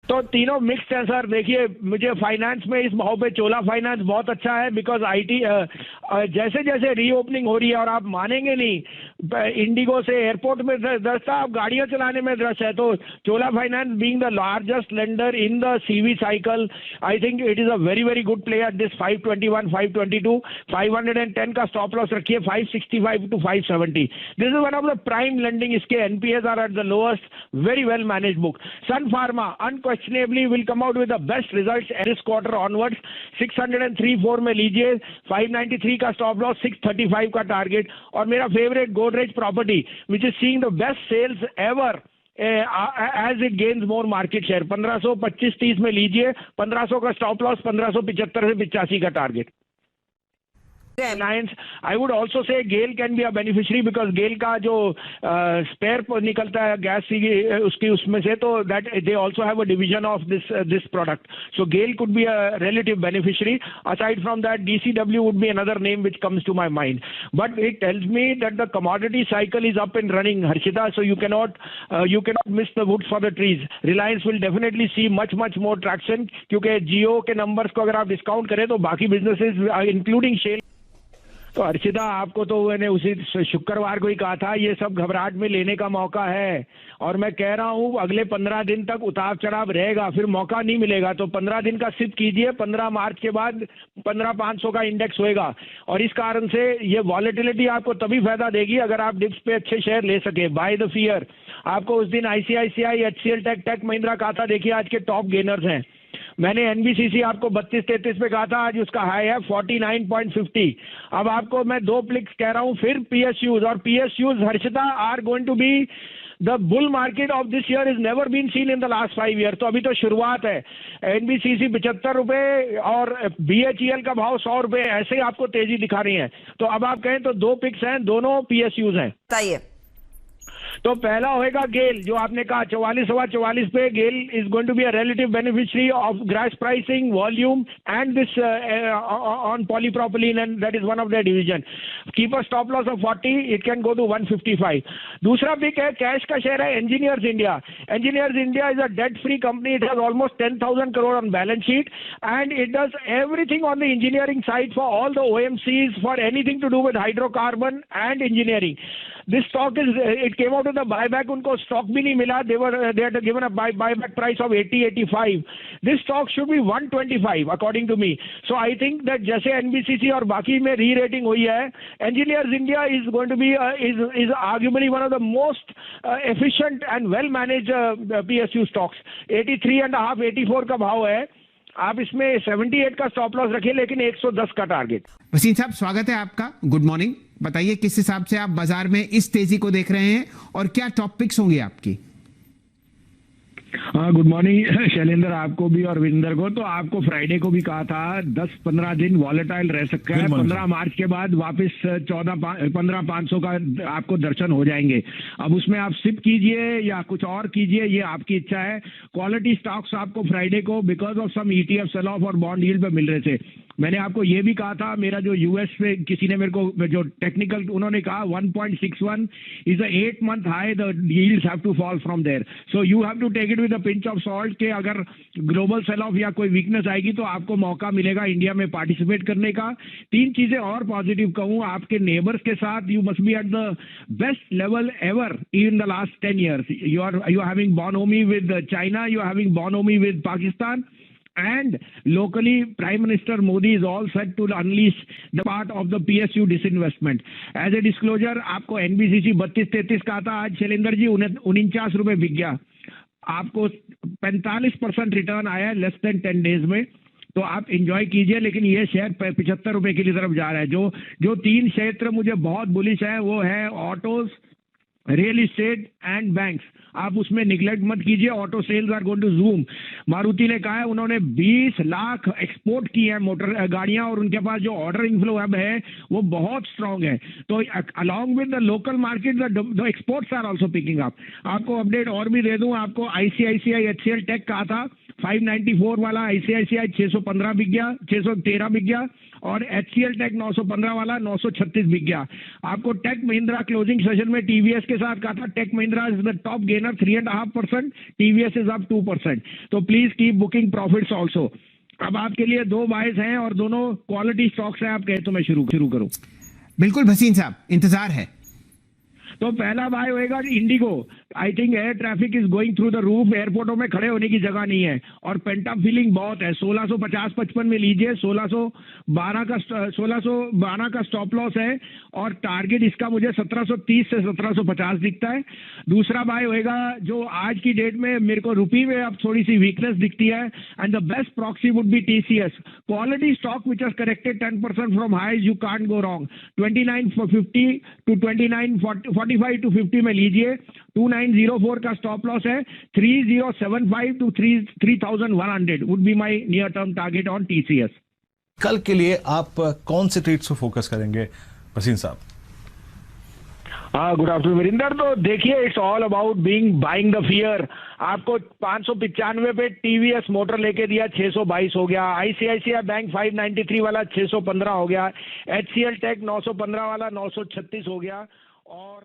तो तीनों मिक्स्ड है सर। देखिए, मुझे फाइनेंस में इस भाव पे चोला फाइनेंस बहुत अच्छा है, बिकॉज आईटी जैसे जैसे रीओपनिंग हो रही है, और आप मानेंगे नहीं, इंडिगो से एयरपोर्ट में दस था, अब गाड़ियां चलाने में दस है। तो Chola finance being the largest lender in the CV cycle, I think it is a very very good play at this 521, 522, 510 का स्टॉप लॉस रखिए, 565 to 570। This is one of the prime lending. इसके NPS are at the lowest, very well manage book. Sun Pharma unquestionably will come out with the best results this quarter onwards। 603.4 में लीजिए, 593 का stop loss, 635 का target. और मेरा favourite Godrej property which is seeing the best sales ever as it gains more market share, 1525-30 में लीजिए, 1500 का stop loss, 1575 से 85 का target. Reliance, I would also say GAIL can be a beneficiary because GAIL का जो spare निकलता है gas उसकी उसमें से, तो that they also have a division of this product, so GAIL could be a relative beneficiary। Aside from that, DCW would be another name which comes to my mind, but it tells me that the commodity cycle is up and running, Harshita, so you cannot miss the wood for the trees। Reliance will definitely see much more traction, क्योंकि Jio के numbers को अगर आप discount करें तो बाकी businesses including Shell। तो अर्चिता, आपको तो मैंने उसी शुक्रवार को ही कहा था, ये सब घबराहट में लेने का मौका है, और मैं कह रहा हूँ अगले 15 दिन तक उतार चढ़ाव रहेगा, फिर मौका नहीं मिलेगा। तो 15 दिन का सिप कीजिए, 15 मार्च के बाद 15,500 का इंडेक्स होएगा, और इस कारण से ये वॉलेटिलिटी आपको तभी फायदा देगी अगर आप डिप्स पे अच्छे शेयर ले सके। By the fear. आपको उस दिन आईसीआईसीआई, एचसीएल टेक महिंद्रा कहा था, देखिए आज के टॉप गेनर्स हैं। मैंने एनबीसीसी आपको 32-33 पे कहा था, आज उसका हाई है 49.50। अब आपको मैं दो प्लिक्स कह रहा हूं फिर पीएसयूज, और PSUs Harshita are going to be the bull market of this year, is never been seen in the last 5 year. तो अभी तो शुरुआत है। एनबीसीसी 75 रुपए और बीएचईएल का भाव 100 रुपए, ऐसे आपको तेजी दिखा रही है। तो अब आप कहें तो दो पिक्स हैं, दोनों पीएसयूज हैं। बताइए। तो पहला होएगा गेल, जो आपने कहा 44 पे। GAIL is going to be a relative beneficiary of gas pricing, volume and this on polypropylene, and that is one of the division. Keep a stop loss of 40, it can go to 155। दूसरा pick है, cash का share है Engineers India. Engineers India is a debt free company, it has almost 10,000 crore on balance sheet, and it does everything on the engineering side for all the OMCs, for anything to do with hydrocarbon and engineering. This stock is, it came out of the buyback, उनको stock भी नहीं मिला, they had given a buyback price of 80-85। this stock should be 125 according to me। so I think that जैसे NBCC और बाकी में री rating हुई है, engineers India is going to be is arguably one of the most efficient and well managed PSU stocks। 83.5, 84 का भाव है, आप इसमें 78 का स्टॉप लॉस रखिए, लेकिन 110 का टारगेट। वसीम साहब, स्वागत है आपका, गुड मॉर्निंग। बताइए किस हिसाब से आप बाजार में इस तेजी को देख रहे हैं, और क्या टॉप पिक्स होंगी आपकी? हाँ, गुड मॉर्निंग शैलेंद्र, आपको भी और विंदर को। तो आपको फ्राइडे को भी कहा था 10-15 दिन वॉलेटाइल रह सकता है, 15 मार्च के बाद वापस 15,500 का आपको दर्शन हो जाएंगे। अब उसमें आप सिप कीजिए या कुछ और कीजिए, ये आपकी इच्छा है। क्वालिटी स्टॉक्स आपको फ्राइडे को because of some ETF sell off और बॉन्ड यील्ड पे मिल रहे थे। मैंने आपको ये भी कहा था, मेरा जो यूएस पे किसी ने मेरे को जो टेक्निकल, उन्होंने कहा 1.61 is a 8 month high, the yields have to fall from there, so you have to take it with a pinch of salt के अगर ग्लोबल सेल ऑफ या कोई वीकनेस आएगी तो आपको मौका मिलेगा इंडिया में पार्टिसिपेट करने का। 3 चीजें और पॉजिटिव कहूँ, आपके नेबर्स के साथ you must be at the best level ever in the last 10 years। You are having bonhomie with China, you are having bonhomie with Pakistan, and locally Prime Minister Modi is all set to unleash the part of the PSU disinvestment। as a disclosure, आपको NBCC 32-33 का था, आज शैलेंद्र जी 49 रुपए बिक गया, आपको 45% return आया less than 10 days में। तो आप एंजॉय कीजिए, लेकिन ये शेयर 75 रुपए की तरफ जा रहा है। जो 3 क्षेत्र मुझे बहुत बुलिश है वो है autos, real estate and banks. आप उसमें निगलेक्ट मत कीजिए। Auto sales are going to zoom. Maruti ने कहा है उन्होंने 20 लाख एक्सपोर्ट की है मोटर गाड़ियां, और उनके पास जो ऑर्डर इनफ्लो अब है वो बहुत स्ट्रांग है। तो along with the local market the exports are also picking up. आपको अपडेट और भी दे दूं, आपको आईसीआईसीआई एचसीएल टेक कहा था 594 वाला आईसीआईसीआई 615 बिक गया, 613 बिक गया, और एचसीएल टेक 915 वाला 936 बिक गया। आपको टेक महिंद्रा क्लोजिंग सेशन में टीवीएस के साथ कहा था tech Mahindra is the top gainer 3.5%, TVS is up 2%। तो please keep booking profits also. अब आपके लिए दो बायस हैं और दोनों क्वालिटी स्टॉक्स हैं। आप कहे तो मैं शुरू करूं? बिल्कुल भसीन साहब, इंतजार है। तो पहला बाय होएगा IndiGo. I think air traffic is going through the roof, एयरपोर्टों में खड़े होने की जगह नहीं है और पेंटअप फीलिंग बहुत है। 1650-55 में लीजिए, 1612 का स्टॉप लॉस है और टारगेट इसका मुझे 1730 से 1750 दिखता है। दूसरा बाय होएगा जो आज की डेट में मेरे को रुपी में अब थोड़ी सी वीकनेस दिखती है, and the best proxy would be TCS, quality stock which has corrected 10% from highs, you can't go wrong. 2950 to 45 to 50 में लीजिए। 2904 का स्टॉप लॉस है। 3075 to 3100 would be my near term target on TCS. कल के लिए आप कौन से ट्रेड्स को फोकस करेंगे भसीन साहब? हाँ, गुड आफ्टरनून वीरेंद्र। तो देखिए, it's all about buying the fear. आपको 595 पे टीवीएस मोटर लेके दिया, 622 हो गया। आईसीआईसीआई बैंक 593 वाला 615 हो गया। एचसीएल टेक 915 वाला 936 हो गया। और